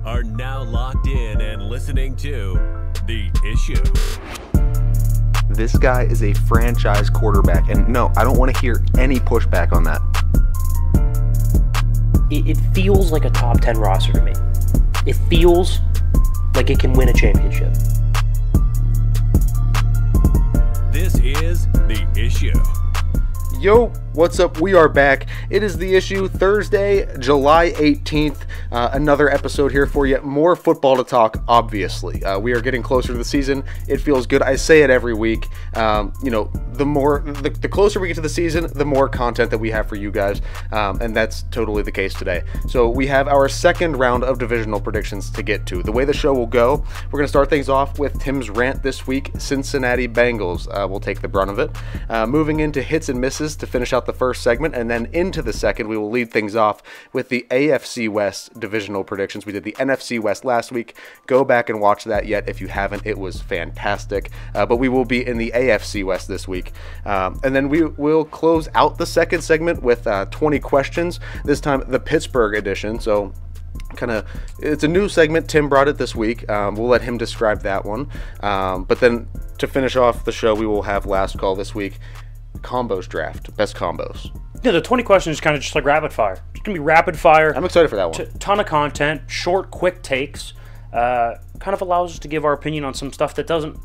are now locked in and listening to The Issue. This guy is a franchise quarterback, and no, I don't want to hear any pushback on that. It feels like a top 10 roster to me. It feels like it can win a championship. This is The Issue. Yo, what's up? We are back. It is The Issue, Thursday, July 18th. Another episode here for you. More football to talk, obviously. We are getting closer to the season. It feels good. I say it every week. The closer we get to the season, the more content that we have for you guys. And that's totally the case today. So we have our second round of divisional predictions to get to. The way the show will go, we're going to start things off with Tim's rant this week. Cincinnati Bengals will take the brunt of it. Moving into hits and misses to finish out the first segment, and then into the second, we will lead things off with the AFC West divisional predictions. We did the NFC West last week. Go back and watch that yet if you haven't. It was fantastic. But we will be in the AFC West this week. And then we will close out the second segment with 20 questions, this time the Pittsburgh edition. So it's a new segment. Tim brought it this week. We'll let him describe that one. But then to finish off the show, we will have last call this week. Combos draft. Best combos. Yeah, the 20 questions is kind of just like rapid fire. It's going to be rapid fire. I'm excited for that one. Ton of content, short, quick takes. Kind of allows us to give our opinion on some stuff that doesn't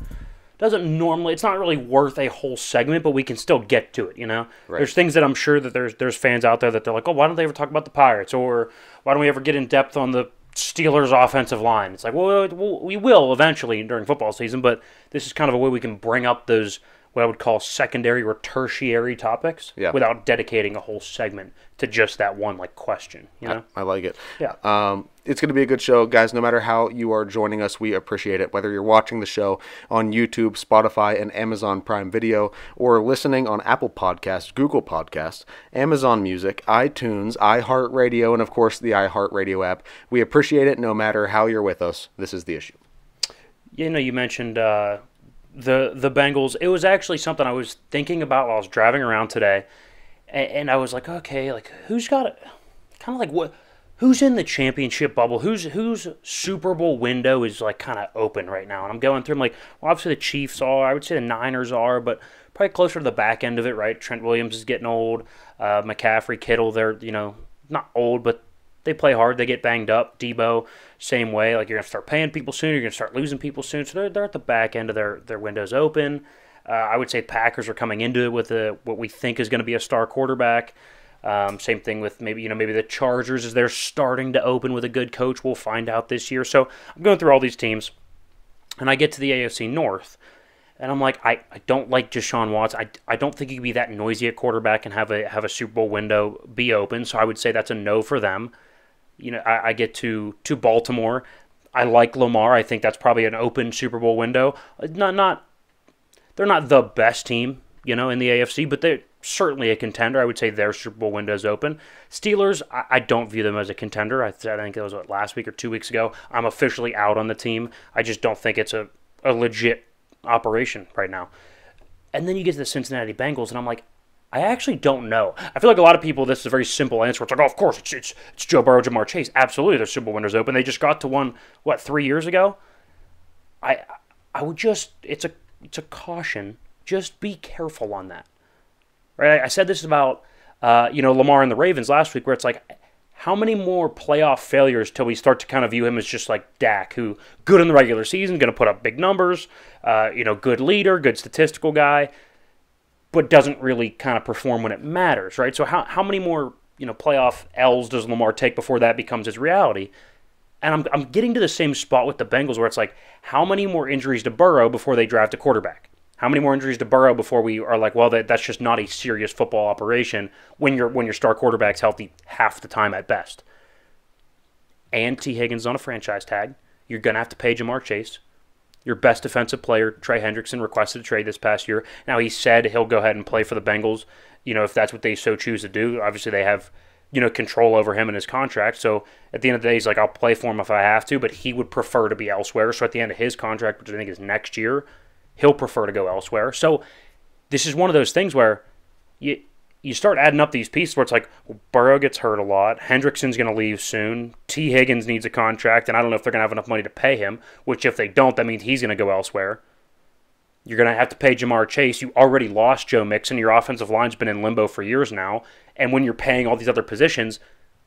normally, it's not really worth a whole segment, but we can still get to it, you know? Right. There's things that I'm sure that there's fans out there that they're like, oh, why don't they ever talk about the Pirates? Or why don't we ever get in depth on the Steelers offensive line? It's like, well, we will eventually during football season, but this is kind of a way we can bring up those what I would call secondary or tertiary topics without dedicating a whole segment to just that one question. You know? I like it. Yeah. It's going to be a good show, guys. No matter how you are joining us, we appreciate it. Whether you're watching the show on YouTube, Spotify, and Amazon Prime Video, or listening on Apple Podcasts, Google Podcasts, Amazon Music, iTunes, iHeartRadio, and of course the iHeartRadio app. We appreciate it no matter how you're with us. This is The Issue. You know, you mentioned the Bengals. It was actually something I was thinking about while I was driving around today, and I was like, okay, who's got it? Kind of like what? Who's in the championship bubble? Whose Super Bowl window is kind of open right now? And I'm going through. I'm like, well, obviously the Chiefs are. I would say the Niners are, but probably closer to the back end of it, right? Trent Williams is getting old. McCaffrey, Kittle, they're not old, but they play hard. They get banged up. Debo, same way. You're going to start paying people soon. You're going to start losing people soon. So they're at the back end of their windows open. I would say Packers are coming into it with what we think is going to be a star quarterback. Same thing with maybe the Chargers as they're starting to open with a good coach. We'll find out this year. So I'm going through all these teams, and I get to the AFC North, and I'm like, I don't like Deshaun Watson. I don't think he could be that noisy at quarterback and have a Super Bowl window be open. So I would say that's a no for them. I get to Baltimore. I like Lamar. I think that's probably an open Super Bowl window. They're not the best team, in the AFC, but they're certainly a contender. I would say their Super Bowl window is open. Steelers, I don't view them as a contender. I think it was last week or 2 weeks ago. I'm officially out on the team. I just don't think it's a legit operation right now. And then you get to the Cincinnati Bengals, and I'm like, I actually don't know. I feel like a lot of people, this is a very simple answer. It's like, oh, of course, it's Joe Burrow, Jamar Chase. Absolutely, their Super Bowl window's open. They just got to one, 3 years ago? I would just, it's a caution. Just be careful on that. Right? I said this about, Lamar and the Ravens last week, where it's like, how many more playoff failures till we start to kind of view him as just like Dak, who good in the regular season, going to put up big numbers, good leader, good statistical guy, but doesn't really kind of perform when it matters, right? So how many more playoff L's does Lamar take before that becomes his reality? And I'm getting to the same spot with the Bengals where it's like, how many more injuries to Burrow before they draft a quarterback? How many more injuries to Burrow before we are like, well, that's just not a serious football operation when your star quarterback's healthy half the time at best? And T. Higgins on a franchise tag. You're going to have to pay Jamar Chase. Your best defensive player, Trey Hendrickson, requested a trade this past year. Now, he said he'll go ahead and play for the Bengals, if that's what they so choose to do. Obviously, they have, control over him and his contract. So, at the end of the day, he's like, I'll play for him if I have to, but he would prefer to be elsewhere. So, at the end of his contract, which I think is next year, he'll prefer to go elsewhere. So, this is one of those things where you you start adding up these pieces where it's like, well, Burrow gets hurt a lot. Hendrickson's going to leave soon. T. Higgins needs a contract, and I don't know if they're going to have enough money to pay him, which if they don't, that means he's going to go elsewhere. You're going to have to pay Jamar Chase. You already lost Joe Mixon. Your offensive line's been in limbo for years now. And when you're paying all these other positions,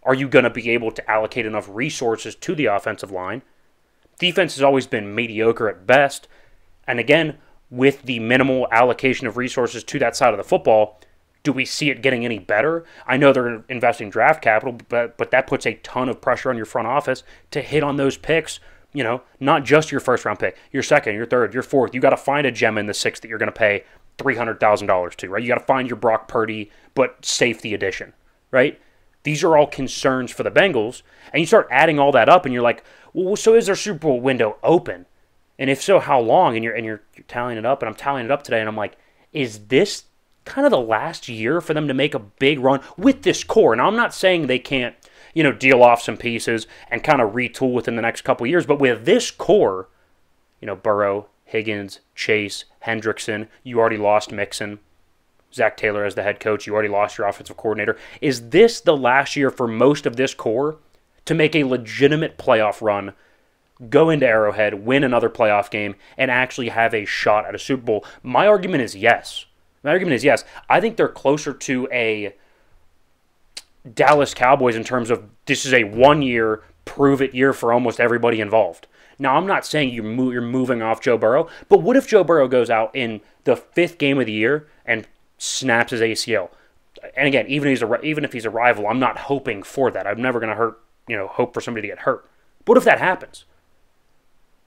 are you going to be able to allocate enough resources to the offensive line? Defense has always been mediocre at best. And again, with the minimal allocation of resources to that side of the football, do we see it getting any better? I know they're investing draft capital, but that puts a ton of pressure on your front office to hit on those picks. You know, not just your first-round pick, your second, your third, your fourth. You got to find a gem in the sixth that you're going to pay $300,000 to, right? You got to find your Brock Purdy, but safety edition, right? These are all concerns for the Bengals, and you start adding all that up, and you're like, well, so is their Super Bowl window open? And if so, how long? And you're tallying it up, and I'm tallying it up today, and I'm like, is this kind of the last year for them to make a big run with this core? Now, I'm not saying they can't, deal off some pieces and kind of retool within the next couple of years. But with this core, Burrow, Higgins, Chase, Hendrickson, you already lost Mixon, Zach Taylor as the head coach, you already lost your offensive coordinator. Is this the last year for most of this core to make a legitimate playoff run, go into Arrowhead, win another playoff game, and actually have a shot at a Super Bowl? My argument is yes. I think they're closer to a Dallas Cowboys in terms of this is a one-year, prove-it year for almost everybody involved. Now, I'm not saying you're moving off Joe Burrow, but what if Joe Burrow goes out in the 5th game of the year and snaps his ACL? And again, even if he's a rival, I'm not hoping for that. I'm never going to hope for somebody to get hurt. But what if that happens?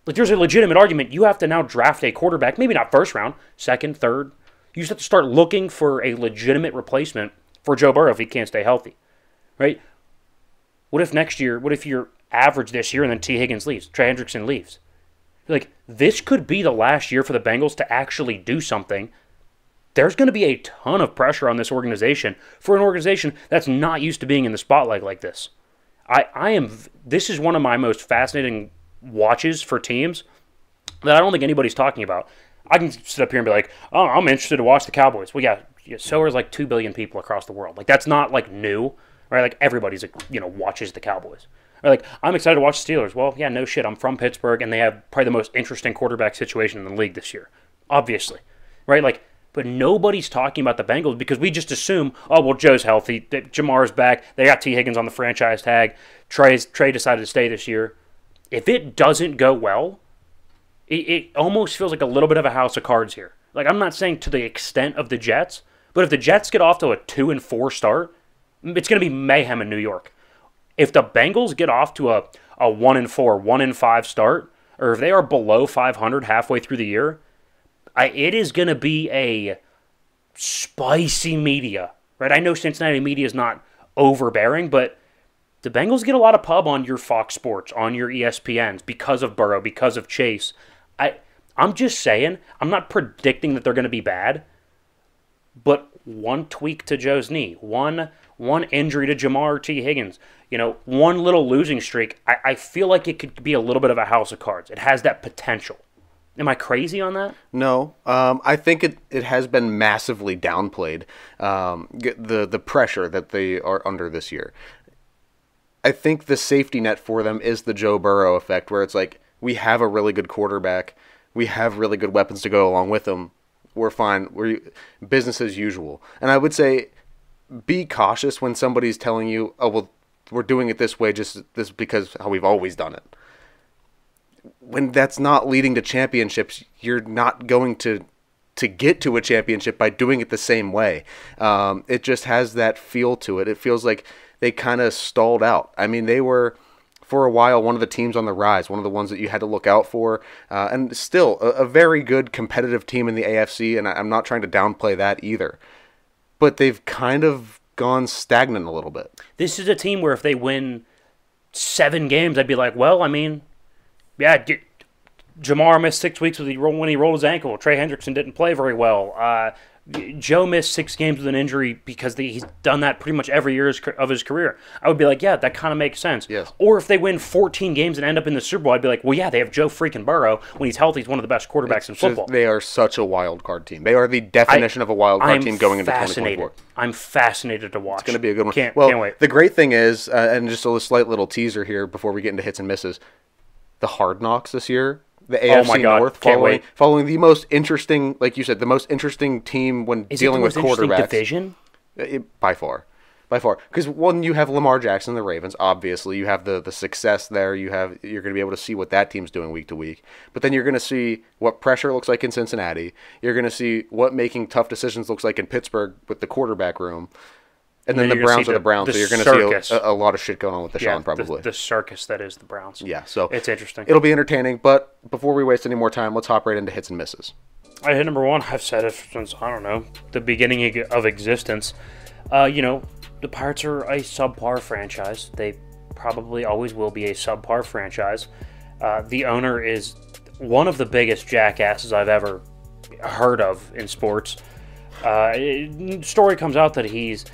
Like, there's a legitimate argument. You have to now draft a quarterback, maybe not first round, second, third. You just have to start looking for a legitimate replacement for Joe Burrow if he can't stay healthy, right? What if you're average this year and then T. Higgins leaves, Trey Hendrickson leaves? Like, this could be the last year for the Bengals to actually do something. There's going to be a ton of pressure on this organization for an organization that's not used to being in the spotlight like this. This is one of my most fascinating watches for teams that I don't think anybody's talking about. I can sit up here and be like, oh, I'm interested to watch the Cowboys. Well, yeah, so is like 2 billion people across the world. Like, that's not like new, right? Like, everybody's watches the Cowboys. Or like, I'm excited to watch the Steelers. Well, yeah, no shit. I'm from Pittsburgh, and they have probably the most interesting quarterback situation in the league this year, obviously, right? Like, but nobody's talking about the Bengals because we just assume, oh, well, Joe's healthy, Jamar's back, they got T. Higgins on the franchise tag, Trey decided to stay this year. If it doesn't go well, it almost feels like a little bit of a house of cards here. Like, I'm not saying to the extent of the Jets, but if the Jets get off to a 2-4 start, it's going to be mayhem in New York. If the Bengals get off to a 1-4, 1-5 start, or if they are below 500 halfway through the year, it is going to be a spicy media, right? I know Cincinnati media is not overbearing, but the Bengals get a lot of pub on your Fox Sports, on your ESPNs, because of Burrow, because of Chase. I'm just saying, I'm not predicting that they're going to be bad, but one tweak to Joe's knee, one injury to Jamar T. Higgins, one little losing streak, I feel like it could be a little bit of a house of cards. It has that potential. Am I crazy on that? No. I think it has been massively downplayed, the pressure that they are under this year. I think the safety net for them is the Joe Burrow effect, where it's like, we have a really good quarterback, we have really good weapons to go along with them, we're fine, we're business as usual. And I would say, be cautious when somebody's telling you, oh, well, we're doing it this way just this because how we've always done it. When that's not leading to championships, you're not going to get to a championship by doing it the same way. It just has that feel to it. It feels like they kind of stalled out. I mean, they were, for a while, one of the teams on the rise, one of the ones that you had to look out for, and still a very good competitive team in the AFC, and I'm not trying to downplay that either. But they've kind of gone stagnant a little bit. This is a team where if they win 7 games, I'd be like, well, I mean, yeah, Jamar missed 6 weeks when he rolled his ankle. Trey Hendrickson didn't play very well. Joe missed 6 games with an injury because he's done that pretty much every year of his career. I would be like, yeah, that kind of makes sense. Yes. Or if they win 14 games and end up in the Super Bowl, I'd be like, well, yeah, they have Joe freaking Burrow. When he's healthy, he's one of the best quarterbacks in football. They are such a wild card team. They are the definition of a wild card team going into 2024. I'm fascinated to watch. It's going to be a good one. Can't wait. The great thing is, and just a slight little teaser here before we get into hits and misses, the Hard Knocks this year. The AFC North following the most interesting, like you said, the most interesting team when dealing with quarterbacks. Division? By far. Because one, you have Lamar Jackson, the Ravens. Obviously, you have the success there. You're going to be able to see what that team's doing week to week. But then you're going to see what pressure looks like in Cincinnati. You're going to see what making tough decisions looks like in Pittsburgh with the quarterback room. And then the Browns are the Browns, so you're going to see a lot of shit going on with Deshaun, probably. The circus that is the Browns. Yeah, so it's interesting. It'll be entertaining, but before we waste any more time, let's hop right into hits and misses. All right, hit number 1, I've said it since, I don't know, the beginning of existence. The Pirates are a subpar franchise. They probably always will be a subpar franchise. The owner is one of the biggest jackasses I've ever heard of in sports. Story comes out that he's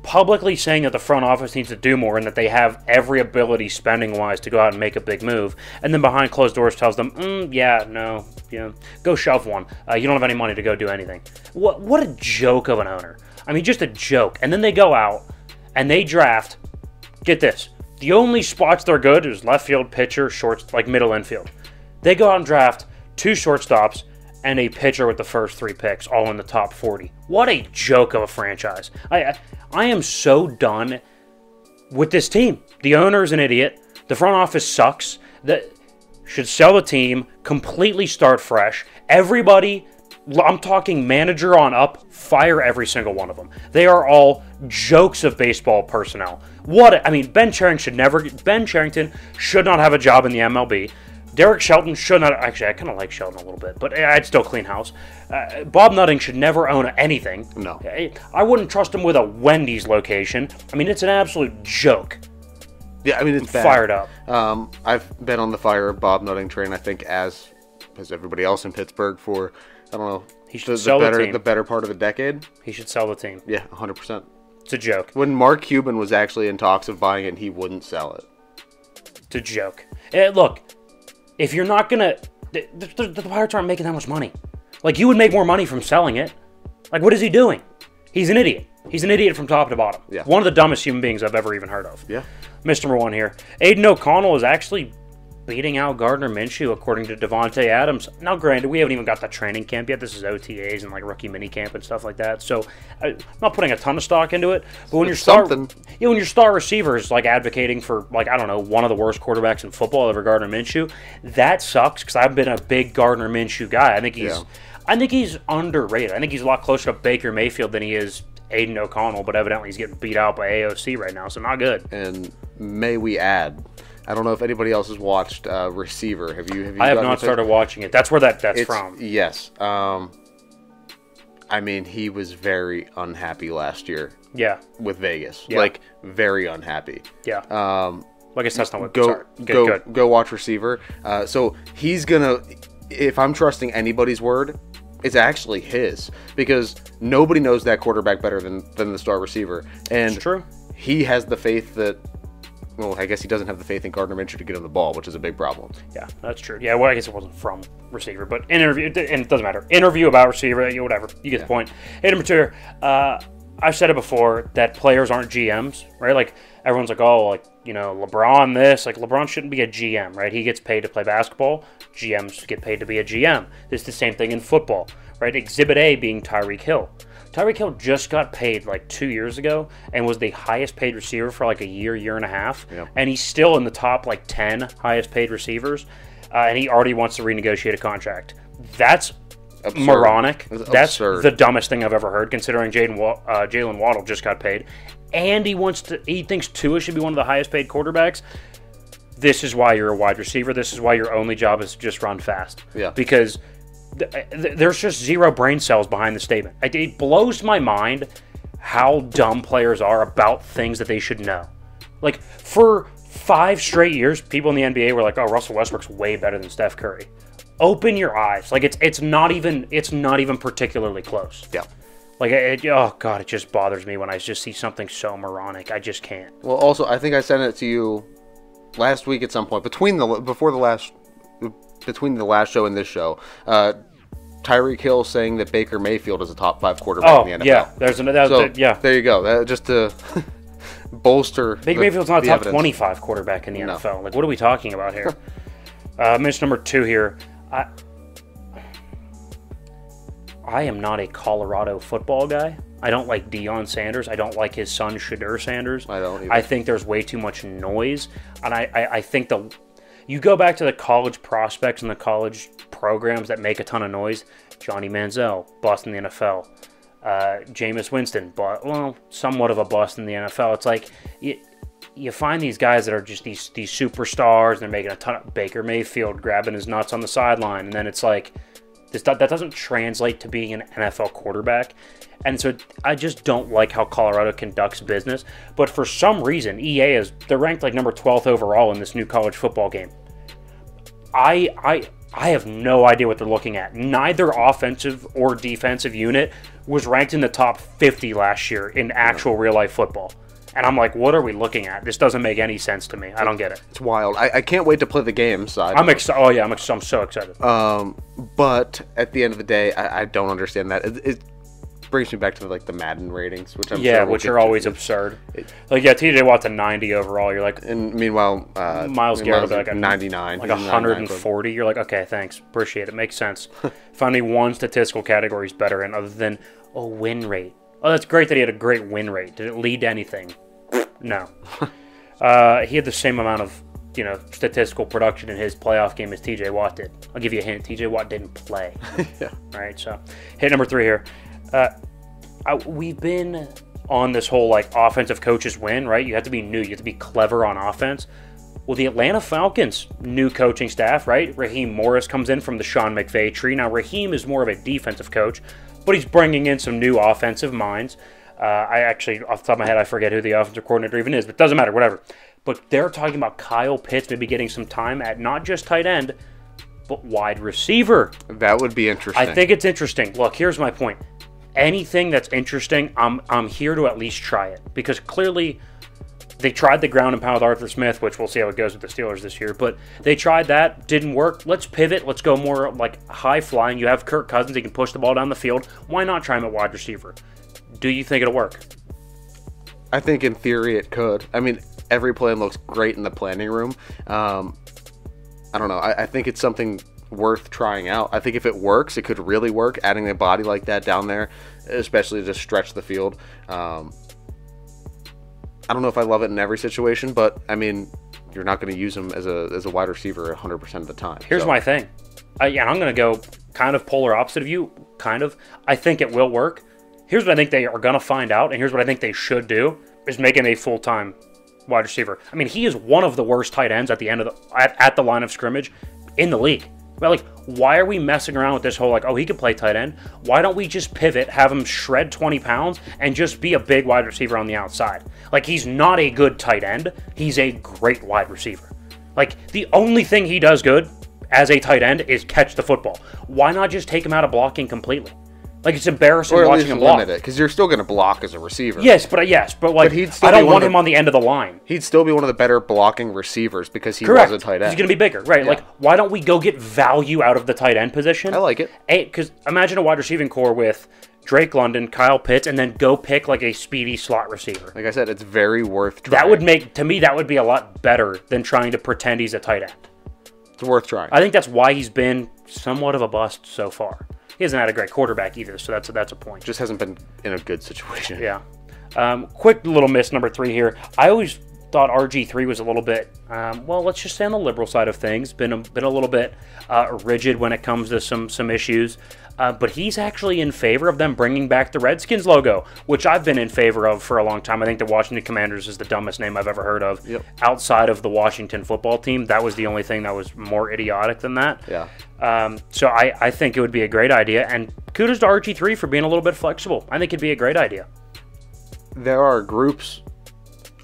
publicly saying that the front office needs to do more and that they have every ability spending-wise to go out and make a big move. And then behind closed doors tells them, go shove one. You don't have any money to go do anything. What a joke of an owner. I mean, just a joke. And then they go out and they draft, get this, the only spots they're good is left field, pitcher, shorts, like middle infield. They go out and draft 2 shortstops and a pitcher with the first 3 picks, all in the top 40. What a joke of a franchise. I am so done with this team. The owner's an idiot. The front office sucks. Should sell the team, completely start fresh. Everybody, I'm talking manager on up, fire every single one of them. They are all jokes of baseball personnel. Ben Cherington should not have a job in the MLB. Derek Shelton should not. Actually, I kind of like Shelton a little bit, but I'd still clean house. Bob Nutting should never own anything. No. I wouldn't trust him with a Wendy's location. I mean, it's an absolute joke. Yeah, I mean, it's bad. Fired up. I've been on the fire of Bob Nutting train, I think, as everybody else in Pittsburgh for, I don't know, he should sell the team. The better part of the decade. He should sell the team. Yeah, 100%. It's a joke. When Mark Cuban was actually in talks of buying it, and he wouldn't sell it. It's a joke. Look. If you're not going to... The Pirates aren't making that much money. Like, you would make more money from selling it. Like, what is he doing? He's an idiot. He's an idiot from top to bottom. Yeah. One of the dumbest human beings I've ever even heard of. Yeah. Missed number 1 here. Aiden O'Connell is actually beating out Gardner Minshew, according to Devontae Adams. Now, granted, we haven't even got the training camp yet. This is OTAs and, like, rookie minicamp and stuff like that. So, I'm not putting a ton of stock into it. But when your star receiver is, like, advocating for, like, I don't know, one of the worst quarterbacks in football over Gardner Minshew, that sucks because I've been a big Gardner Minshew guy. I think he's underrated. I think he's a lot closer to Baker Mayfield than he is Aiden O'Connell, but evidently he's getting beat out by AOC right now, so not good. And may we add, I don't know if anybody else has watched Receiver. Have you? I have not started watching it. That's where that's from. Yes. I mean, he was very unhappy last year. Yeah. With Vegas, yeah. Like very unhappy. Yeah. Well, I guess that's not what. Go watch Receiver. So he's gonna. If I'm trusting anybody's word, it's actually his, because nobody knows that quarterback better than the star receiver, and it's true. He has the faith that. Well, I guess he doesn't have the faith in Gardner Minshew to get him the ball, which is a big problem. Yeah, that's true. Yeah, well, I guess it wasn't from receiver, but interview, and it doesn't matter. Interview about receiver, whatever. You get the point. Hey, number 2, I've said it before that players aren't GMs, right? Like, everyone's like, oh, like, LeBron this. Like, LeBron shouldn't be a GM, right? He gets paid to play basketball. GMs get paid to be a GM. It's the same thing in football, right? Exhibit A being Tyreek Hill. Tyreek Hill just got paid like 2 years ago and was the highest paid receiver for like a year and a half. Yep. And he's still in the top like 10 highest paid receivers. And he already wants to renegotiate a contract. That's absurd. moronic. That's absurd. The dumbest thing I've ever heard, considering Jalen Waddle just got paid. And he thinks Tua should be one of the highest paid quarterbacks. This is why you're a wide receiver. This is why your only job is to just run fast. Yeah. Because there's just zero brain cells behind the statement. It blows my mind how dumb players are about things that they should know. Like, for 5 straight years, people in the NBA were like, oh, Russell Westbrook's way better than Steph Curry. open your eyes. Like it's not even particularly close. Yeah. Like oh god, it just bothers me when I just see something so moronic. I just can't. Well, also, I think I sent it to you last week at some point between the last show and this show. Tyreek Hill saying that Baker Mayfield is a top 5 quarterback in the NFL. Yeah, there's another. Yeah, there you go. Just to bolster. Baker Mayfield's not a top 25 quarterback in the NFL. Like, what are we talking about here? Miss number 2 here. I am not a Colorado football guy. I don't like Deion Sanders. I don't like his son, Shedeur Sanders. I don't either. I think there's way too much noise. And I think you go back to the college prospects and the college programs that make a ton of noise. Johnny Manziel, bust in the NFL. Jameis Winston, somewhat of a bust in the NFL. It's like you find these guys that are just these superstars, and they're making a ton of Baker Mayfield grabbing his nuts on the sideline, and then it's like that doesn't translate to being an NFL quarterback. And so I just don't like how Colorado conducts business. But for some reason, they're ranked like number 12th overall in this new college football game. I have no idea what they're looking at. Neither offensive or defensive unit was ranked in the top 50 last year in actual real-life football. And I'm like, what are we looking at? This doesn't make any sense to me. I don't get it. It's wild. I can't wait to play the game. So I'm excited. Oh, yeah, I'm so excited. But at the end of the day, I don't understand that. It brings me back to like the Madden ratings, which I'm sure which are always absurd. TJ Watt's a 90 overall. You're like, and meanwhile, Miles Garrett will be like a 99, like 140. You're like, okay, thanks, appreciate it, makes sense. Finally, one statistical category is better, and other than win rate. Oh, that's great that he had a great win rate. Did it lead to anything? No. He had the same amount of statistical production in his playoff game as TJ Watt did. I'll give you a hint. TJ Watt didn't play. Yeah. All right. So, hit number 3 here. We've been on this whole like offensive coaches win, right? You have to be new. You have to be clever on offense. Well, the Atlanta Falcons new coaching staff, right? Raheem Morris comes in from the Sean McVay tree. Now, Raheem is more of a defensive coach, but he's bringing in some new offensive minds. I actually, off the top of my head, I forget who the offensive coordinator even is, but it doesn't matter, whatever. But they're talking about Kyle Pitts maybe getting some time at not just tight end, but wide receiver. That would be interesting. I think it's interesting. Look, here's my point. Anything that's interesting, I'm here to at least try it. Because clearly, they tried the ground and pound with Arthur Smith, which we'll see how it goes with the Steelers this year. But they tried that, didn't work. Let's pivot. Let's go more like high flying. You have Kirk Cousins. He can push the ball down the field. Why not try him at wide receiver? Do you think it'll work? I think in theory it could. I mean, every plan looks great in the planning room. I don't know. I think it's something worth trying out. I think if it works, it could really work, adding a body like that down there, especially to stretch the field. I don't know if I love it in every situation, but I mean, you're not going to use him as a wide receiver 100% of the time. Here's my thing. I'm going to go kind of polar opposite of you, kind of. I think it will work. Here's what I think they are going to find out, and here's what I think they should do, is make him a full-time wide receiver. I mean, he is one of the worst tight ends at the end of at the line of scrimmage in the league. But like, why are we messing around with this whole like, he could play tight end? Why don't we just pivot, have him shred 20 pounds, and just be a big wide receiver on the outside? Like, he's not a good tight end. He's a great wide receiver. Like, the only thing he does good as a tight end is catch the football. Why not just take him out of blocking completely? Like, it's embarrassing watching him block. Because you're still going to block as a receiver. Yes, but like, I don't want him on the end of the line. He'd still be one of the better blocking receivers because he was a tight end. He's going to be bigger, right? Yeah. Like, why don't we go get value out of the tight end position? I like it. Because imagine a wide receiving core with Drake London, Kyle Pitts, and then go pick like a speedy slot receiver. Like I said, it's very worth trying. That would be a lot better than trying to pretend he's a tight end. It's worth trying. I think that's why he's been somewhat of a bust so far. He hasn't had a great quarterback either, so that's a point. Just hasn't been in a good situation. Yeah. Quick little miss number 3 here. I always thought RG3 was a little bit, let's just say on the liberal side of things. Been a little bit rigid when it comes to some issues. But he's actually in favor of them bringing back the Redskins logo, which I've been in favor of for a long time. I think the Washington Commanders is the dumbest name I've ever heard of. Yep. Outside of the Washington football team, that was the only thing that was more idiotic than that. Yeah. So I think it would be a great idea. And kudos to RG3 for being a little bit flexible. I think it'd be a great idea. There are groups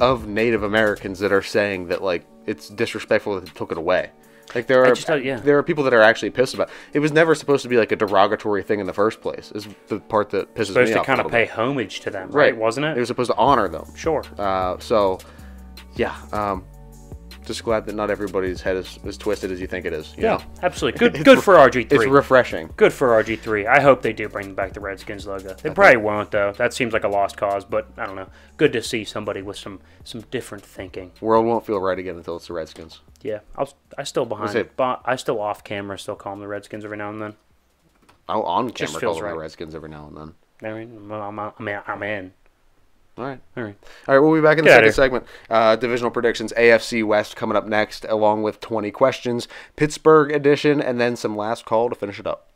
of Native Americans that are saying that, like, it's disrespectful that they took it away. Like there are people that are actually pissed about it. It was never supposed to be like a derogatory thing in the first place. Is the part that pisses me off. Supposed to kind of pay homage to them, right? Wasn't it? It was supposed to honor them. Sure. So, yeah. Just glad that not everybody's head is as twisted as you think it is. You know? Absolutely. Good for RG3. It's refreshing. Good for RG3. I hope they do bring back the Redskins logo. They probably won't, though. That seems like a lost cause, but I don't know. Good to see somebody with some different thinking. World won't feel right again until it's the Redskins. Yeah, I still off camera still call them the Redskins every now and then. I'll on camera call them the Redskins every now and then. I mean, I'm in. All right. We'll be back in the second segment. Divisional predictions, AFC West coming up next, along with 20 questions, Pittsburgh edition, and then some last call to finish it up.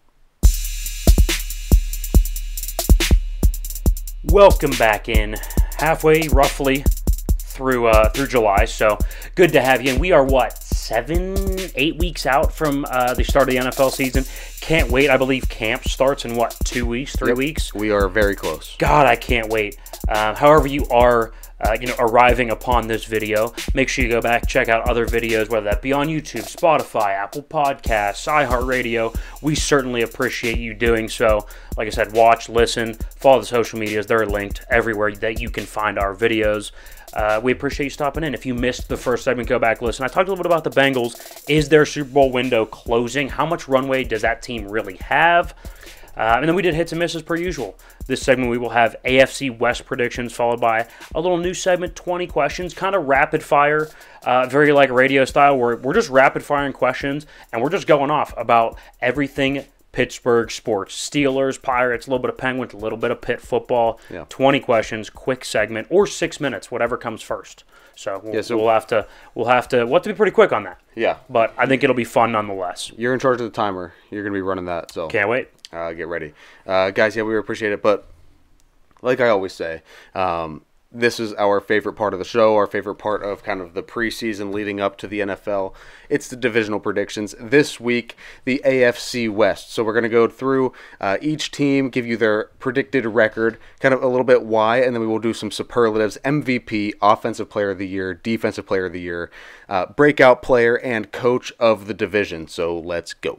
Welcome back in, halfway roughly through July. So good to have you. And we are 7-8 weeks out from the start of the NFL season. Can't wait. I believe camp starts in 2 weeks, 3 weeks. We are very close. God, I can't wait. However you are, arriving upon this video, make sure you go back, check out other videos, whether that be on YouTube, Spotify, Apple Podcasts, iHeartRadio. We certainly appreciate you doing so. Like I said, watch, listen, follow the social medias. They're linked everywhere that you can find our videos. We appreciate you stopping in. If you missed the first segment, go back, listen. I talked a little bit about the Bengals. Is their Super Bowl window closing? How much runway does that team really have? And then we did hits and misses per usual. This segment we will have AFC West predictions, followed by a little new segment, 20 questions, kind of rapid fire, very like radio style, where we're just rapid firing questions, and we're just going off about everything Pittsburgh sports. Steelers, Pirates, a little bit of Penguins, a little bit of Pitt football. 20 questions, quick segment, or 6 minutes, whatever comes first. So we'll have to be pretty quick on that. Yeah. But I think it'll be fun nonetheless. You're in charge of the timer. You're going to be running that. So can't wait. Get ready. Guys, we appreciate it. But like I always say, this is our favorite part of the show, our favorite part of kind of the preseason leading up to the NFL. It's the divisional predictions. This week, the AFC West. So we're going to go through each team, give you their predicted record, kind of a little bit why, and then we will do some superlatives, MVP, Offensive Player of the Year, Defensive Player of the Year, Breakout Player, and Coach of the Division. So let's go.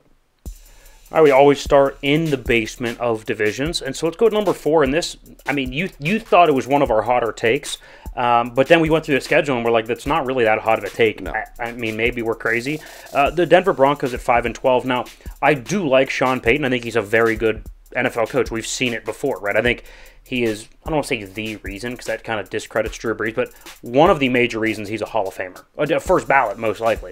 All right, we always start in the basement of divisions, and so let's go to number 4. And this, I mean, you thought it was one of our hotter takes, but then we went through the schedule and we're like, that's not really that hot of a take. No. I mean, maybe we're crazy. The Denver Broncos at 5-12. Now, I do like Sean Payton. I think he's a very good NFL coach. We've seen it before, right? I think he is, I don't want to say the reason, because that kind of discredits Drew Brees, but one of the major reasons he's a Hall of Famer. A first ballot, most likely.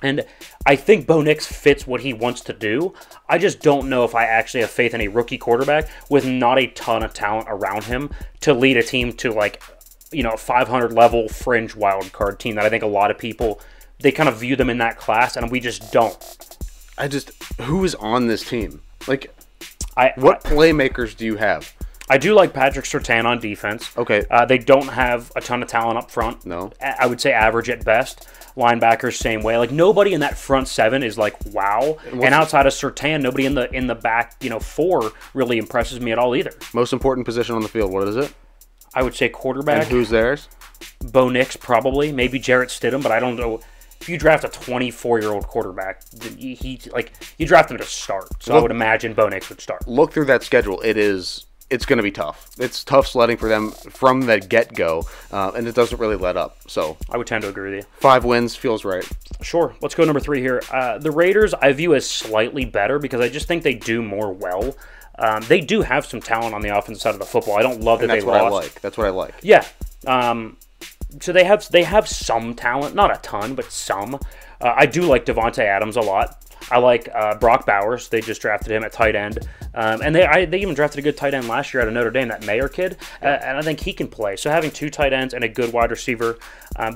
And I think Bo Nix fits what he wants to do. I just don't know if I actually have faith in a rookie quarterback with not a ton of talent around him to lead a team to a 500 level fringe wild card team that I think a lot of people, they kind of view them in that class, and we just don't. Who is on this team? What playmakers do you have? I do like Patrick Surtain on defense. Okay. They don't have a ton of talent up front. No. I would say average at best. Linebackers, same way. Nobody in that front 7 is wow. And outside of Surtain, nobody in the back 4 really impresses me at all either. Most important position on the field, what is it? I would say quarterback. And who's theirs? Bo Nix, probably. Maybe Jarrett Stidham, but I don't know. If you draft a 24-year-old quarterback, you draft him to start. So I would imagine Bo Nix would start. Look through that schedule. It's going to be tough. It's tough sledding for them from the get-go, and it doesn't really let up. So I would tend to agree with you. 5 wins feels right. Sure. Let's go number 3 here. The Raiders I view as slightly better because I just think they do more well. They do have some talent on the offensive side of the football. I don't love that they lost. That's what I like. Yeah. So they have some talent, not a ton, but some. I do like Devontae Adams a lot. I like Brock Bowers. They just drafted him at tight end. And they even drafted a good tight end last year out of Notre Dame, that Mayer kid. And I think he can play. So having 2 tight ends and a good wide receiver,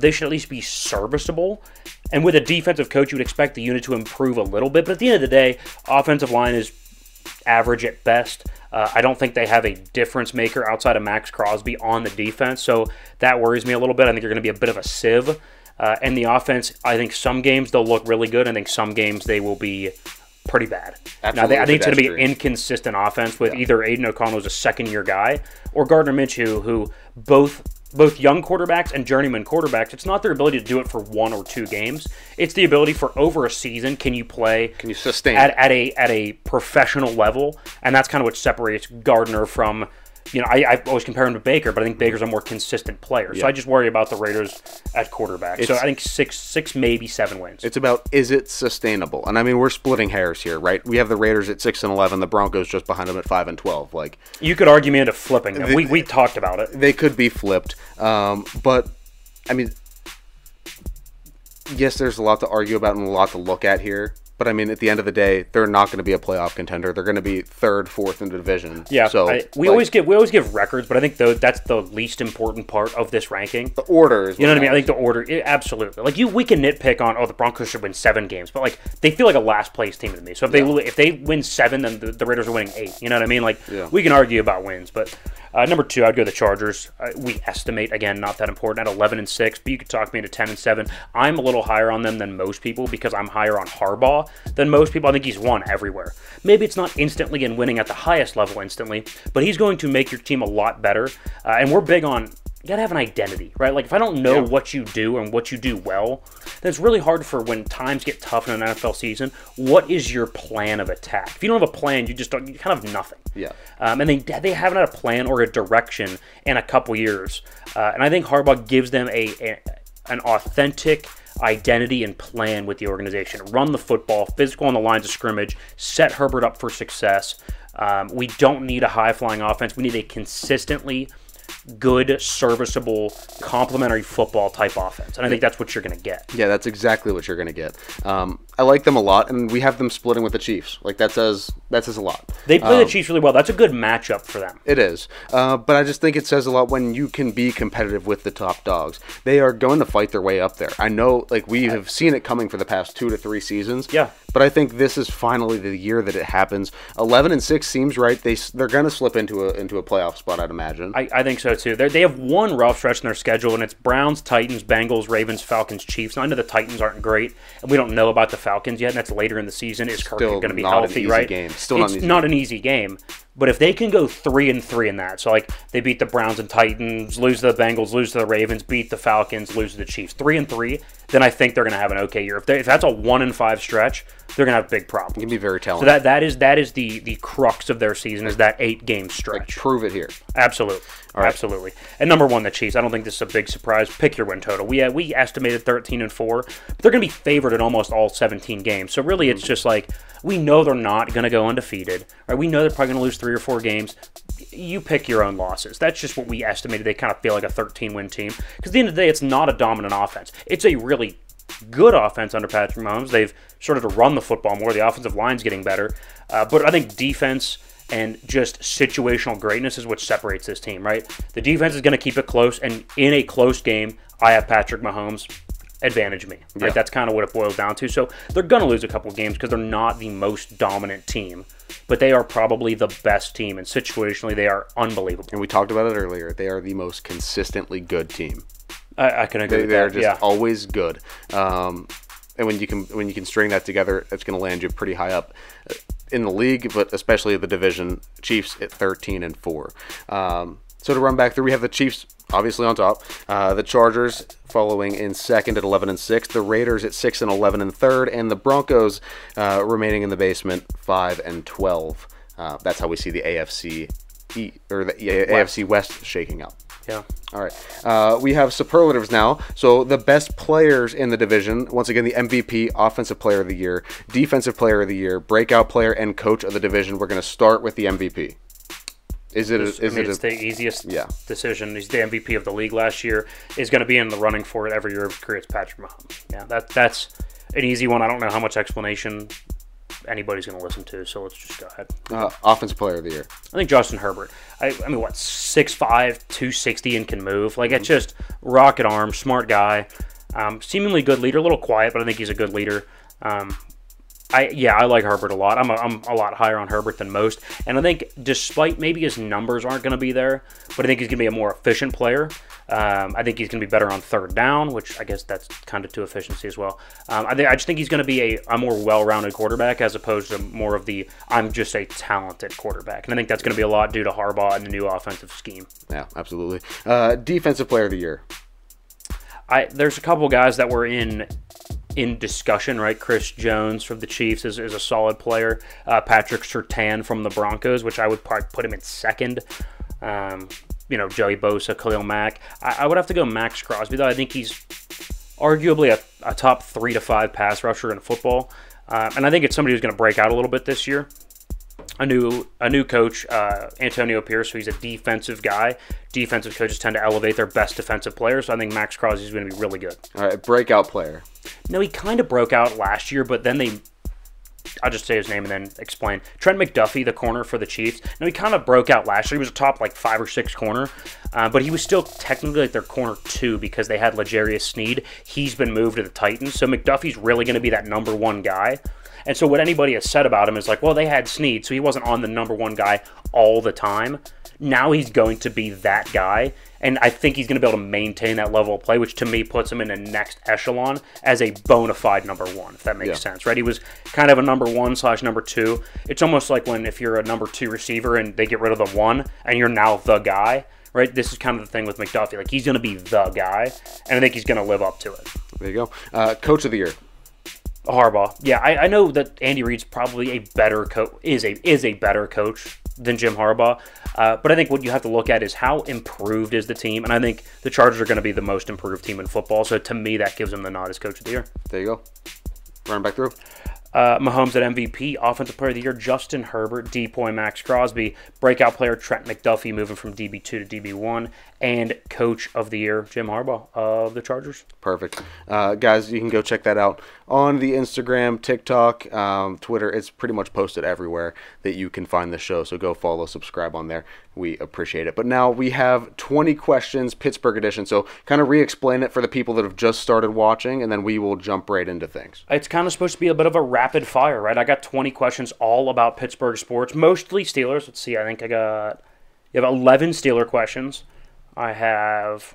they should at least be serviceable. And with a defensive coach, you would expect the unit to improve a little bit. But at the end of the day, offensive line is average at best. I don't think they have a difference maker outside of Max Crosby on the defense. So that worries me a little bit. I think they're going to be a bit of a sieve. And the offense, I think some games they'll look really good. I think some games they will be pretty bad. Absolutely. Now, I think it's going to be an inconsistent offense with either Aiden O'Connell, who's a second-year guy, or Gardner Minshew, who both both young quarterbacks and journeyman quarterbacks, it's not their ability to do it for 1 or 2 games. It's the ability for over a season, can you sustain at a professional level? And that's kind of what separates Gardner from, I always compare him to Baker, but I think Baker's a more consistent player. So I just worry about the Raiders at quarterback. So I think 6, maybe 7 wins. It's about, is it sustainable? And I mean, we're splitting hairs here, right? We have the Raiders at 6-11, the Broncos just behind them at 5-12. Like, you could argue me into flipping them. We talked about it. They could be flipped, but I mean, yes, there's a lot to argue about and a lot to look at here. But I mean, at the end of the day, they're not going to be a playoff contender. They're going to be 3rd, 4th in the division. Yeah, so we always give records, but I think that's the least important part of this ranking. The order is, you know what I mean? I think the order, absolutely. Like we can nitpick on, the Broncos should win 7 games, but like they feel like a last place team to me. So if they win 7, then the Raiders are winning 8. You know what I mean? Like we can argue about wins, but. Number 2, I'd go the Chargers. We estimate, again, not that important, at 11-6, but you could talk me into 10-7. I'm a little higher on them than most people because I'm higher on Harbaugh than most people. I think he's won everywhere. Maybe it's not instantly and winning at the highest level instantly, but he's going to make your team a lot better. And we're big on, you got to have an identity, right? Like if I don't know what you do and what you do well, then it's really hard for when times get tough in an NFL season. What is your plan of attack? If you don't have a plan, you kind of have nothing. Yeah. And they haven't had a plan or a direction in a couple years. And I think Harbaugh gives them an authentic identity and plan with the organization. Run the football, physical on the lines of scrimmage, set Herbert up for success. We don't need a high-flying offense. We need a consistently good, serviceable, complementary football type offense. And I think that's what you're going to get. Yeah, that's exactly what you're going to get. I like them a lot, and we have them splitting with the Chiefs. Like, that says a lot. They play the Chiefs really well. That's a good matchup for them. It is. But I just think it says a lot when you can be competitive with the top dogs. They are going to fight their way up there. I know, like, we have seen it coming for the past 2 to 3 seasons. Yeah. But I think this is finally the year that it happens. 11-6 seems right. They're going to slip into a playoff spot, I'd imagine. I think so too. They have one rough stretch in their schedule, and it's Browns, Titans, Bengals, Ravens, Falcons, Chiefs. Now, I know the Titans aren't great, and we don't know about the Falcons yet. And that's later in the season. Is Kirk going to be healthy? Right? Game. It's not an easy game. But if they can go 3-3 in that, so like they beat the Browns and Titans, lose to the Bengals, lose to the Ravens, beat the Falcons, lose to the Chiefs, 3-3, then I think they're going to have an okay year. If that's a 1-5 stretch, they're going to have big problems. It can be very talented. So that is the crux of their season, is that 8-game stretch. Like, prove it here. Absolutely. All right. Absolutely. And number 1, the Chiefs. I don't think this is a big surprise. Pick your win total. We estimated 13-4, but they're going to be favored in almost all 17 games. So really, it's just like, we know they're not going to go undefeated. Right? We know they're probably going to lose 3 or 4 games. You pick your own losses. That's just what we estimated. They kind of feel like a 13-win team. Because at the end of the day, it's not a dominant offense. It's a really good offense under Patrick Mahomes. They've started to run the football more. The offensive line's getting better. But I think defense and just situational greatness is what separates this team, right? The defense is going to keep it close, and in a close game, I have Patrick Mahomes advantage me. Right? Yeah. That's kind of what it boils down to. So they're going to lose a couple of games because they're not the most dominant team, but they are probably the best team, and situationally they are unbelievable. And we talked about it earlier. They are the most consistently good team. I can agree with that. They're just always good. And when you can string that together, it's going to land you pretty high up in the league, but especially the division. Chiefs at 13-4. So to run back through, we have the Chiefs obviously on top, the Chargers following in second at 11-6, the Raiders at 6-11 in third, and the Broncos remaining in the basement 5-12. That's how we see the AFC AFC West shaking out. Yeah. All right. We have superlatives now. So the best players in the division, once again, the MVP, Offensive Player of the Year, Defensive Player of the Year, Breakout Player, and Coach of the division. We're going to start with the MVP. It's the easiest decision. He's the MVP of the league last year. Is going to be in the running for it every year of his career. It's Patrick Mahomes. Yeah, that's an easy one. I don't know how much explanation anybody's going to listen to, so let's just go ahead. Offensive Player of the Year. I think Justin Herbert. I mean, what, 6'5", 260 and can move. Like, it's just rocket arm, smart guy, seemingly good leader, a little quiet, but I think he's a good leader. I like Herbert a lot. I'm a lot higher on Herbert than most, and I think despite maybe his numbers aren't going to be there, but I think he's going to be a more efficient player. I think he's going to be better on third down, which I guess that's kind of to efficiency as well. I just think he's going to be a more well-rounded quarterback as opposed to more of the I'm just a talented quarterback, and I think that's going to be a lot due to Harbaugh and the new offensive scheme. Yeah, absolutely. Defensive player of the year. There's a couple guys that were in discussion, right? Chris Jones from the Chiefs is a solid player. Patrick Surtain from the Broncos, which I would probably put him in second. Joey Bosa, Khalil Mack. I would have to go Max Crosby, though. I think he's arguably a top 3 to 5 pass rusher in football. And I think it's somebody who's going to break out a little bit this year. A new coach, Antonio Pierce, who's a defensive guy. Defensive coaches tend to elevate their best defensive players, so I think Max Crosby is going to be really good. All right, breakout player. No, he kind of broke out last year, but then I'll just say his name and then explain. Trent McDuffie, the corner for the Chiefs. No, he kind of broke out last year. He was a top 5 or 6 corner, but he was still technically their corner 2 because they had L'Jarius Sneed. He's been moved to the Titans, so McDuffie's really going to be that number 1 guy. And so what anybody has said about him is well, they had Sneed, so he wasn't on the number 1 guy all the time. Now he's going to be that guy, and I think he's going to be able to maintain that level of play, which to me puts him in the next echelon as a bona fide number 1, if that makes sense, right? He was kind of a number 1/number 2. It's almost like if you're a number 2 receiver and they get rid of the 1 and you're now the guy, right? This is kind of the thing with McDuffie. He's going to be the guy, and I think he's going to live up to it. There you go. Coach of the year. Harbaugh. Yeah, I know that Andy Reid's probably a better coach, is a better coach than Jim Harbaugh. But I think what you have to look at is how improved is the team, and I think the Chargers are going to be the most improved team in football. So to me, that gives them the nod as coach of the year. There you go. Running back through. Mahomes at MVP, Offensive Player of the Year, Justin Herbert, DPOY Max Crosby, Breakout Player Trent McDuffie moving from DB2 to DB1, and Coach of the Year, Jim Harbaugh of the Chargers. Perfect. Guys, you can go check that out on the Instagram, TikTok, Twitter. It's pretty much posted everywhere that you can find the show, so go follow, subscribe on there. We appreciate it. But now we have 20 questions, Pittsburgh edition, so kind of re-explain it for the people that have just started watching, and then we will jump right into things. It's kind of supposed to be a bit of a rapid fire, right? I got 20 questions all about Pittsburgh sports, mostly Steelers. Let's see, you have 11 Steeler questions. I have,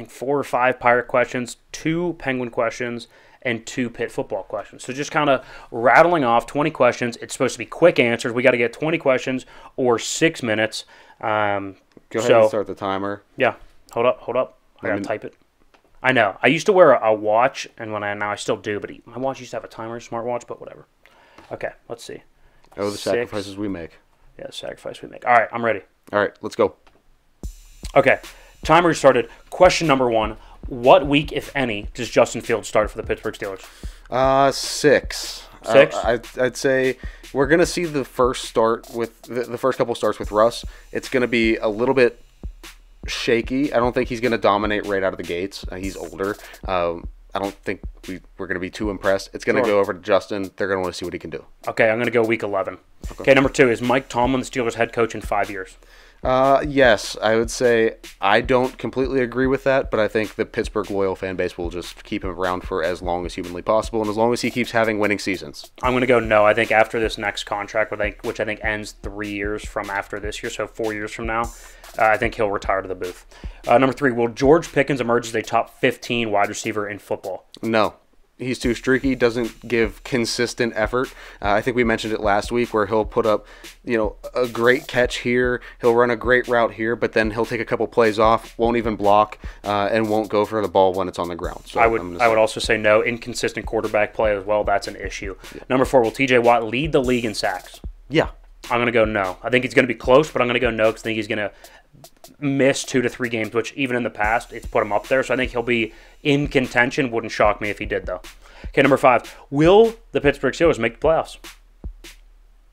4 or 5 Pirate questions, 2 Penguin questions, and 2 Pitt football questions. So just kind of rattling off 20 questions. It's supposed to be quick answers. We got to get 20 questions or 6 minutes. Go ahead and start the timer. Yeah. Hold up. I got to type it. I know. I used to wear a watch, and now I still do, but my watch used to have a timer, smartwatch, but whatever. Okay, let's see. Oh, the sacrifices we make. Yeah, the sacrifice we make. All right, I'm ready. All right, let's go. Okay, timer started. Question number 1. What week, if any, does Justin Fields start for the Pittsburgh Steelers? 6. 6? I'd say we're going to see the first start with the first couple starts with Russ. It's going to be a little bit shaky. I don't think he's going to dominate right out of the gates. He's older. I don't think we're going to be too impressed. It's going to go over to Justin. They're going to want to see what he can do. Okay, I'm going to go week 11. Okay, number 2. Is Mike Tomlin the Steelers head coach in 5 years? Yes, I would say I don't completely agree with that, but I think the Pittsburgh loyal fan base will just keep him around for as long as humanly possible, and as long as he keeps having winning seasons. I'm going to go no. I think after this next contract, which I think ends 3 years from after this year, so 4 years from now, I think he'll retire to the booth. Number 3, will George Pickens emerge as a top 15 wide receiver in football? No. He's too streaky, doesn't give consistent effort. I think we mentioned it last week where he'll put up, a great catch here. He'll run a great route here, but then he'll take a couple plays off, won't even block, and won't go for the ball when it's on the ground. So I would also say no. Inconsistent quarterback play as well, that's an issue. Yeah. Number 4, will TJ Watt lead the league in sacks? Yeah. I'm going to go no. I think he's going to be close, but I'm going to go no because I think he's going to miss 2 to 3 games, which even in the past, it's put him up there. So I think he'll be in contention. Wouldn't shock me if he did, though. Okay, number 5. Will the Pittsburgh Steelers make the playoffs?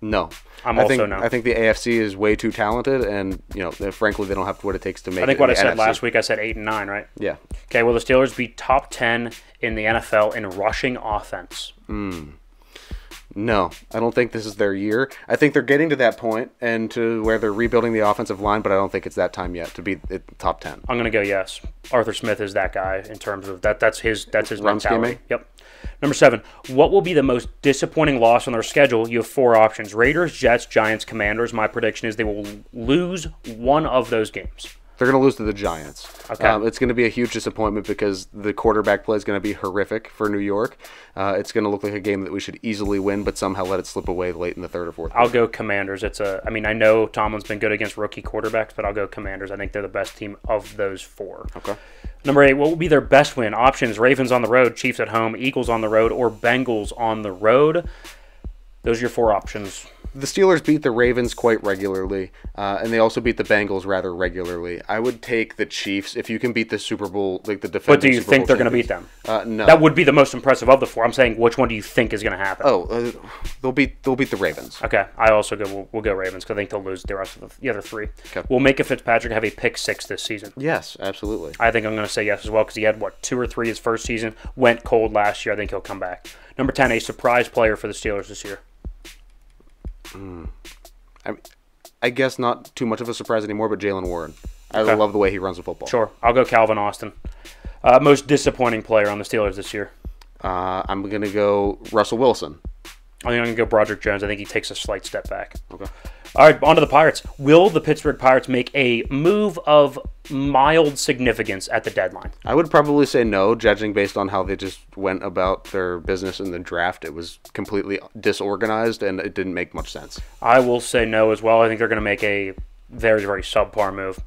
No. I think no. I think the AFC is way too talented, and frankly, they don't have what it takes to make it. I think what I said last week, I said 8 and 9, right? Yeah. Okay, will the Steelers be top 10 in the NFL in rushing offense? No, I don't think this is their year. I think they're getting to that point and to where they're rebuilding the offensive line, but I don't think it's that time yet to be at the top 10. I'm going to go yes. Arthur Smith is that guy in terms of that's his run mentality. Scheming? Yep. Number 7, what will be the most disappointing loss on their schedule? You have 4 options. Raiders, Jets, Giants, Commanders. My prediction is they will lose one of those games. They're going to lose to the Giants. Okay. It's going to be a huge disappointment because the quarterback play is going to be horrific for New York. It's going to look like a game that we should easily win, but somehow let it slip away late in the third or fourth. I'll go Commanders. I know Tomlin's been good against rookie quarterbacks, but I'll go Commanders. I think they're the best team of those 4. Okay. Number 8, what will be their best win? Options: Ravens on the road, Chiefs at home, Eagles on the road, or Bengals on the road. Those are your 4 options. The Steelers beat the Ravens quite regularly, and they also beat the Bengals rather regularly. I would take the Chiefs if you can beat the Super Bowl, like the defending. But do you Super think Bowl they're going to beat champions. them? No. That would be the most impressive of the 4. I'm saying, which one do you think is going to happen? They'll beat the Ravens. Okay, I also go. We'll go Ravens because I think they'll lose the rest of the other 3. Okay. Will Micah Fitzpatrick have a pick 6 this season? Yes, absolutely. I think I'm going to say yes as well because he had 2 or 3 his first season. Went cold last year. I think he'll come back. Number 10, a surprise player for the Steelers this year. I guess not too much of a surprise anymore, but Jalen Warren. I Okay. love the way he runs the football. Sure, I'll go Calvin Austin. Most disappointing player on the Steelers this year. I'm going to go Russell Wilson. I think I'm going to go Broderick Jones. I think he takes a slight step back. Okay. All right, on to the Pirates. Will the Pittsburgh Pirates make a move of mild significance at the deadline? I would probably say no, judging based on how they just went about their business in the draft. It was completely disorganized, and it didn't make much sense. I will say no as well. I think they're going to make a very, very subpar move.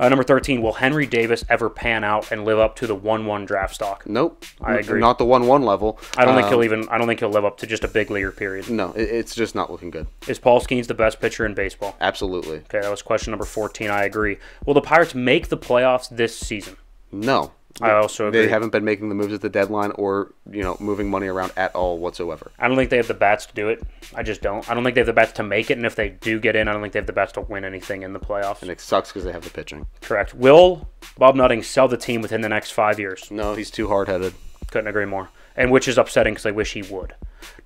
Number 13, will Henry Davis ever pan out and live up to the 1-1 draft stock? Nope. I agree. Not the 1-1 level. I don't think he'll live up to just a big leaguer period. No, it's just not looking good. Is Paul Skeens the best pitcher in baseball? Absolutely. Okay, that was question number 14. I agree. Will the Pirates make the playoffs this season? No. I also agree. They haven't been making the moves at the deadline or, moving money around at all whatsoever. I don't think they have the bats to do it. I just don't. I don't think they have the bats to make it, and if they do get in, I don't think they have the bats to win anything in the playoffs. And it sucks because they have the pitching. Correct. Will Bob Nutting sell the team within the next 5 years? No, he's too hard-headed. Couldn't agree more. And which is upsetting because I wish he would.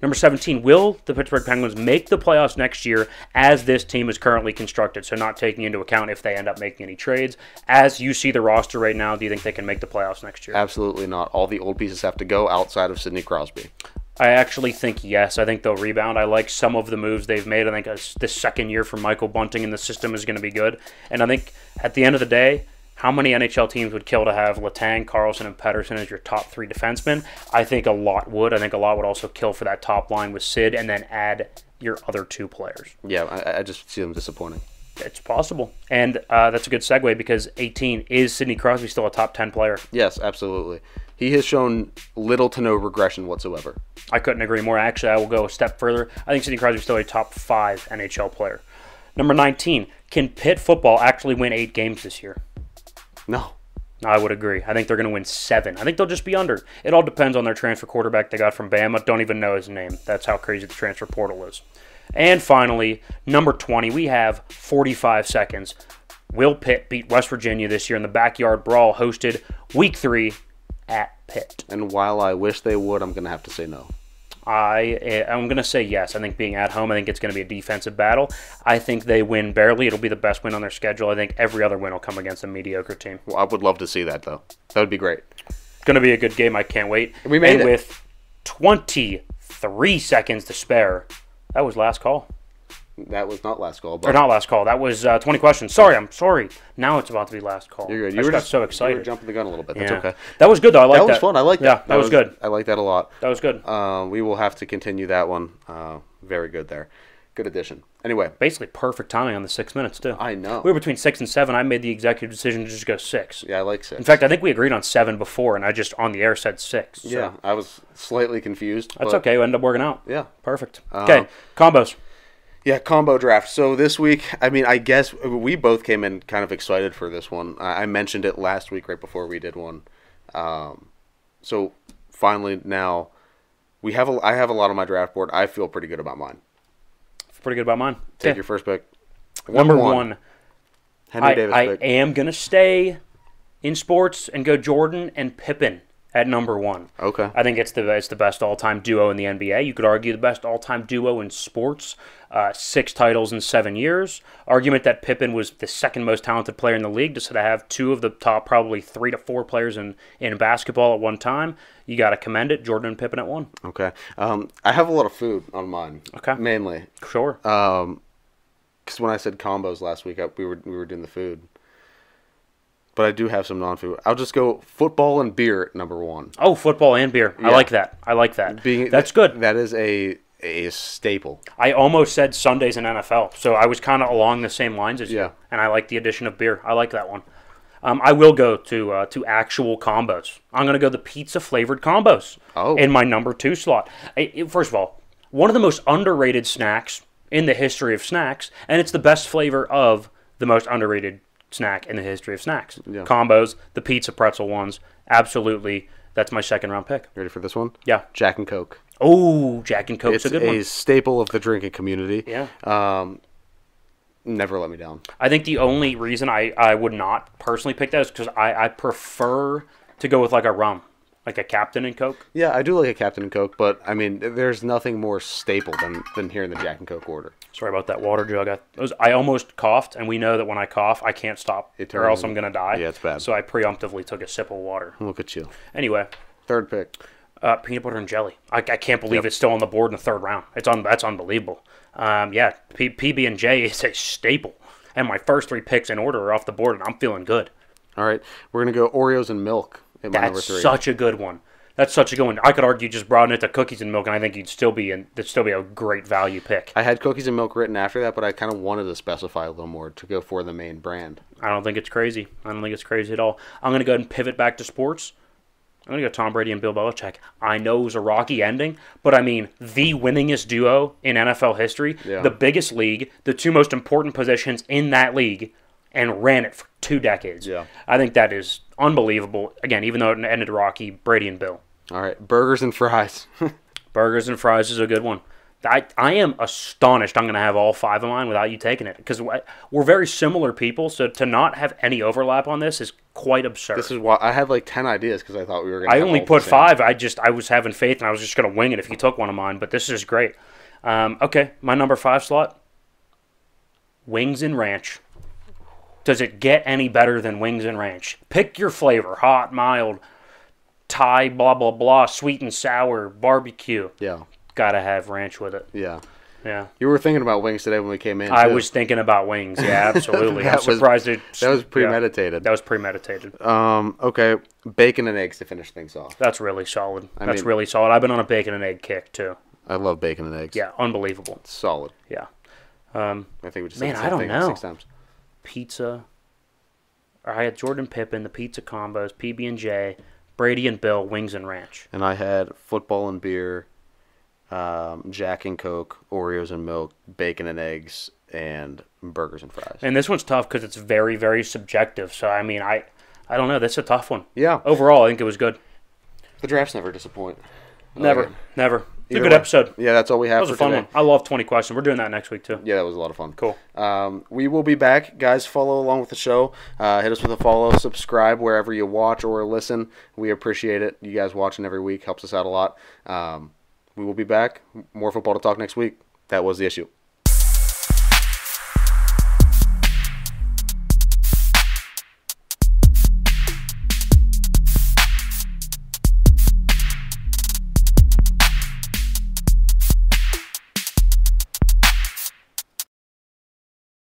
Number 17, will the Pittsburgh Penguins make the playoffs next year as this team is currently constructed? So not taking into account if they end up making any trades. As you see the roster right now, do you think they can make the playoffs next year? Absolutely not. All the old pieces have to go outside of Sidney Crosby. I actually think yes. I think they'll rebound. I like some of the moves they've made. I think this second year for Michael Bunting in the system is going to be good. And I think at the end of the day, how many NHL teams would kill to have Letang, Carlson, and Pettersson as your top 3 defensemen? I think a lot would. I think a lot would also kill for that top line with Sid and then add your other 2 players. Yeah, I just see them disappointing. It's possible. And that's a good segue because 18, is Sidney Crosby still a top 10 player? Yes, absolutely. He has shown little to no regression whatsoever. I couldn't agree more. Actually, I will go a step further. I think Sidney Crosby is still a top 5 NHL player. Number 19, can Pitt football actually win 8 games this year? No. I would agree. I think they're going to win 7. I think they'll just be under. It all depends on their transfer quarterback they got from Bama. Don't even know his name. That's how crazy the transfer portal is. And finally, number 20, we have 45 seconds. Will Pitt beat West Virginia this year in the Backyard Brawl hosted Week 3 at Pitt? And while I wish they would, I'm going to have to say no. I'm going to say yes. I think being at home, I think it's going to be a defensive battle. I think they win barely. It'll be the best win on their schedule. I think every other win will come against a mediocre team. Well, I would love to see that, though. That would be great. It's going to be a good game. I can't wait. We made it. With 23 seconds to spare, that was last call. That was not last call. But Or not last call. That was 20 questions. Sorry, I'm sorry. Now it's about to be last call. You're good. I just got so excited. You were jumping the gun a little bit. That's Yeah. okay. That was good, though. I like that. That was fun. I like that. Yeah, that was good. I like that a lot. That was good. We will have to continue that one. Very good there. Good addition. Anyway. Basically perfect timing on the 6 minutes, too. I know. We were between 6 and 7. I made the executive decision to just go 6. Yeah, I like 6. In fact, I think we agreed on 7 before, and I just on the air said 6. So. Yeah, I was slightly confused. That's okay. We ended up working out. Yeah. Perfect. Okay, combos. Yeah, combo draft. So this week, I guess we both came in kind of excited for this one. I mentioned it last week right before we did one. So finally now, I have a lot on my draft board. I feel pretty good about mine. Pretty good about mine. Take your first pick. Number one. Henry Davis I pick. am going to stay in sports and go Jordan and Pippen at number 1. Okay. I think it's the best all-time duo in the NBA. You could argue the best all-time duo in sports. 6 titles in 7 years. Argument that Pippen was the second most talented player in the league, just to have 2 of the top probably 3 to 4 players in basketball at one time. You got to commend it. Jordan and Pippen at 1. Okay. I have a lot of food on mine. Okay. Mainly. Sure. Because when I said combos last week, we were doing the food. But I do have some non-food. I'll just go football and beer at number 1. Oh, football and beer. Yeah. I like that. That's good. That is a staple. I almost said Sundays in NFL, so I was kind of along the same lines as you. And I like the addition of beer. I like that one. I will go to actual combos. I'm going to go the pizza-flavored combos in my number 2 slot. First of all, one of the most underrated snacks in the history of snacks, and it's the best flavor of the most underrated snack in the history of snacks. Yeah. Combos, the pizza pretzel ones, absolutely. That's my second round pick. Ready for this one? Yeah. Jack and Coke. Oh, Jack and Coke's a good one. It's a staple of the drinking community. Yeah. Never let me down. I think the only reason I would not personally pick that is because I prefer to go with like a rum, like a Captain and Coke. Yeah, I do like a Captain and Coke, but I mean, there's nothing more staple than hearing the Jack and Coke order. Sorry about that water jug. I almost coughed, and we know that when I cough, I can't stop, or else I'm going to die. Yeah, it's bad. So I preemptively took a sip of water. Look at you. Anyway. Third pick. Peanut butter and jelly. I can't believe it's still on the board in the 3rd round. That's unbelievable. PB&J is a staple. And my first 3 picks in order are off the board, and I'm feeling good. All right. We're going to go Oreos and milk at my number 3. That's such a good one. That's such a good one. I could argue just broaden it to cookies and milk, and I think it'd still be a great value pick. I had cookies and milk written after that, but I kind of wanted to specify a little more to go for the main brand. I don't think it's crazy. I don't think it's crazy at all. I'm going to go ahead and pivot back to sports. I'm going to go Tom Brady and Bill Belichick. I know it was a rocky ending, but I mean, the winningest duo in NFL history, the biggest league, the 2 most important positions in that league, and ran it for 2 decades. Yeah. I think that is unbelievable. Again, even though it ended rocky, Brady and Bill. All right, burgers and fries. Burgers and fries is a good one. I am astonished I'm going to have all 5 of mine without you taking it, because we're very similar people, so to not have any overlap on this is quite absurd. This is why I had like 10 ideas because I thought we were going to I only put 5. I was having faith, and I was just going to wing it if you took one of mine, but this is great. Okay, my number 5 slot, wings and ranch. Does it get any better than wings and ranch? Pick your flavor, hot, mild, Thai, blah, blah, blah, sweet and sour, barbecue. Yeah. Gotta have ranch with it. Yeah. Yeah. You were thinking about wings today when we came in. I was thinking about wings. Yeah, absolutely. I'm surprised that was premeditated. Yeah, that was premeditated. Okay, bacon and eggs to finish things off. That's really solid. That's really solid. I've been on a bacon and egg kick too. I love bacon and eggs. Yeah, unbelievable. It's solid. Yeah. I think we just said the same I don't thing know. 6 times. Pizza. I had Jordan Pippen, the pizza combos, PB&J, Brady and Bill, wings and ranch. And I had football and beer, Jack and Coke, Oreos and milk, bacon and eggs, and burgers and fries. And this one's tough because it's very, very subjective. So, I mean, I don't know. That's a tough one. Yeah. Overall, I think it was good. The drafts never disappoint. Never. It's a good episode. Yeah, that's all we have for today. That was a fun one. I love 20 questions. We're doing that next week, too. Yeah, that was a lot of fun. Cool. We will be back. Guys, follow along with the show. Hit us with a follow, subscribe wherever you watch or listen. We appreciate it. You guys watching every week helps us out a lot. We will be back. More football to talk next week. That was the issue.